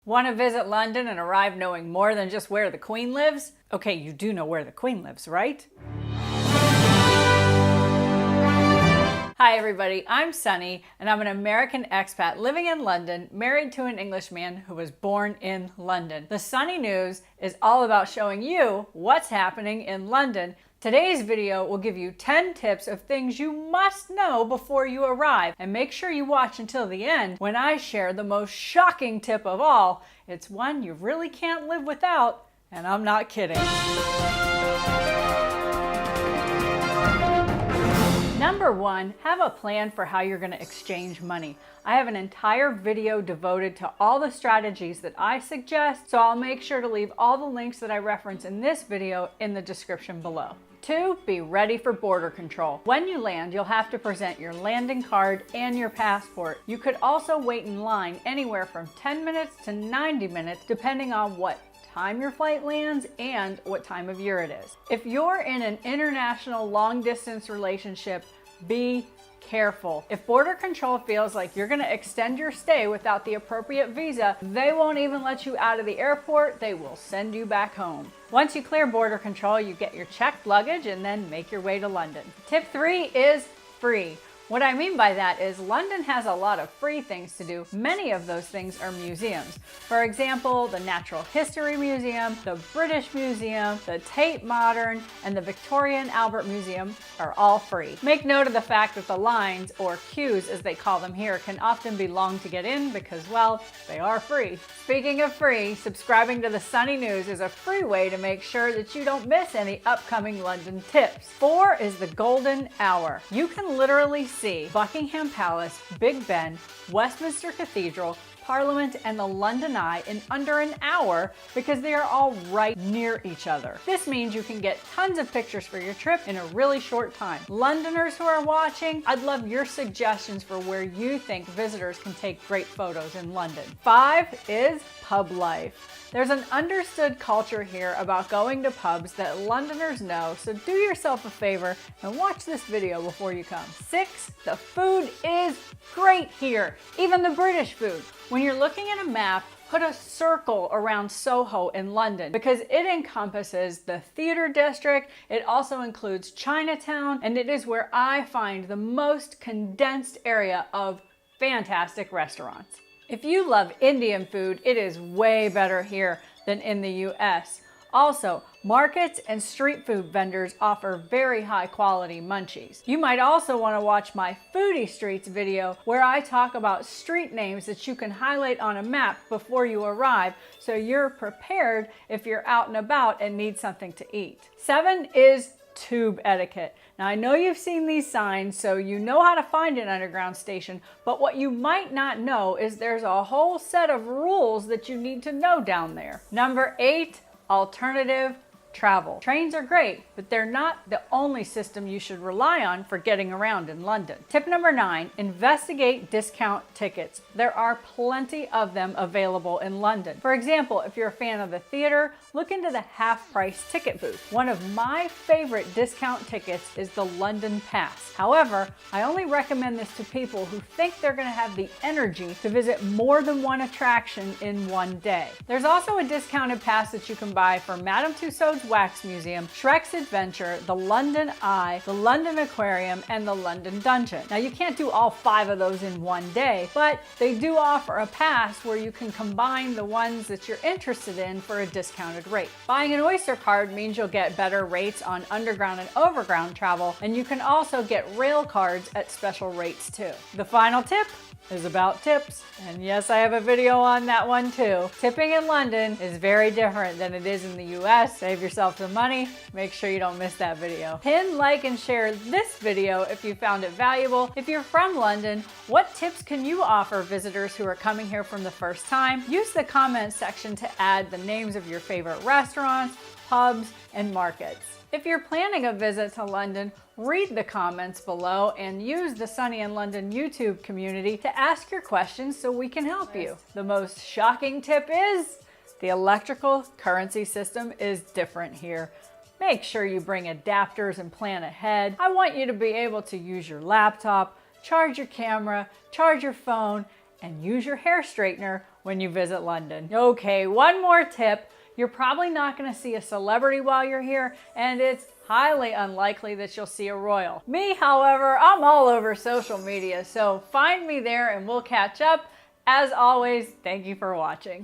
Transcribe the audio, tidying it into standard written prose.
Want to visit London and arrive knowing more than just where the Queen lives? Okay, you do know where the Queen lives, right? Hi everybody, I'm Sunny and I'm an American expat living in London, married to an Englishman who was born in London. The Sunny News is all about showing you what's happening in London. Today's video will give you 10 tips of things you must know before you arrive, and make sure you watch until the end when I share the most shocking tip of all. It's one you really can't live without, and I'm not kidding. Number 1, have a plan for how you're going to exchange money. I have an entire video devoted to all the strategies that I suggest, so I'll make sure to leave all the links that I reference in this video in the description below. 2, be ready for border control. When you land, you'll have to present your landing card and your passport. You could also wait in line anywhere from 10 minutes to 90 minutes, depending on what time your flight lands and what time of year it is. If you're in an international long-distance relationship, be careful. If border control feels like you're going to extend your stay without the appropriate visa, they won't even let you out of the airport. They will send you back home. Once you clear border control, you get your checked luggage and then make your way to London. Tip 3 is free. What I mean by that is London has a lot of free things to do. Many of those things are museums. For example, the Natural History Museum, the British Museum, the Tate Modern, and the Victoria and Albert Museum are all free. Make note of the fact that the lines, or queues as they call them here, can often be long to get in because, well, they are free. Speaking of free, subscribing to the Sunny News is a free way to make sure that you don't miss any upcoming London tips. 4 is the golden hour. You can literally see Buckingham Palace, Big Ben, Westminster Cathedral, Parliament, and the London Eye in under an hour because they are all right near each other. This means you can get tons of pictures for your trip in a really short time. Londoners who are watching, I'd love your suggestions for where you think visitors can take great photos in London. 5 is pub life. There's an understood culture here about going to pubs that Londoners know, so do yourself a favor and watch this video before you come. 6, the food is great here, even the British food. When you're looking at a map, put a circle around Soho in London because it encompasses the theater district. It also includes Chinatown, and it is where I find the most condensed area of fantastic restaurants. If you love Indian food, it is way better here than in the US. Also, markets and street food vendors offer very high quality munchies. You might also want to watch my Foodie Streets video where I talk about street names that you can highlight on a map before you arrive so you're prepared if you're out and about and need something to eat. 7 is tube etiquette. Now I know you've seen these signs, so you know how to find an underground station, but what you might not know is there's a whole set of rules that you need to know down there. Number 8, alternative travel. Trains are great, but they're not the only system you should rely on for getting around in London. Tip number 9, investigate discount tickets. There are plenty of them available in London. For example, if you're a fan of the theater, look into the half-price ticket booth. One of my favorite discount tickets is the London Pass. However, I only recommend this to people who think they're going to have the energy to visit more than one attraction in one day. There's also a discounted pass that you can buy for Madame Tussauds Wax Museum, Shrek's Adventure, the London Eye, the London Aquarium, and the London Dungeon. Now you can't do all 5 of those in one day, but they do offer a pass where you can combine the ones that you're interested in for a discounted rate. Buying an Oyster card means you'll get better rates on underground and overground travel, and you can also get rail cards at special rates too. The final tip is about tips, and yes, I have a video on that one too. Tipping in London is very different than it is in the US. Save yourself some money. Make sure you don't miss that video. Pin, like, and share this video if you found it valuable. If you're from London, what tips can you offer visitors who are coming here from the first time? Use the comments section to add the names of your favorite restaurants, pubs, and markets. If you're planning a visit to London, read the comments below and use the Sunny in London YouTube community to ask your questions so we can help you. The most shocking tip is the electrical currency system is different here. Make sure you bring adapters and plan ahead. I want you to be able to use your laptop, charge your camera, charge your phone, and use your hair straightener when you visit London. Okay, one more tip. You're probably not going to see a celebrity while you're here, and it's highly unlikely that you'll see a royal. Me, however, I'm all over social media, so find me there and we'll catch up. As always, thank you for watching.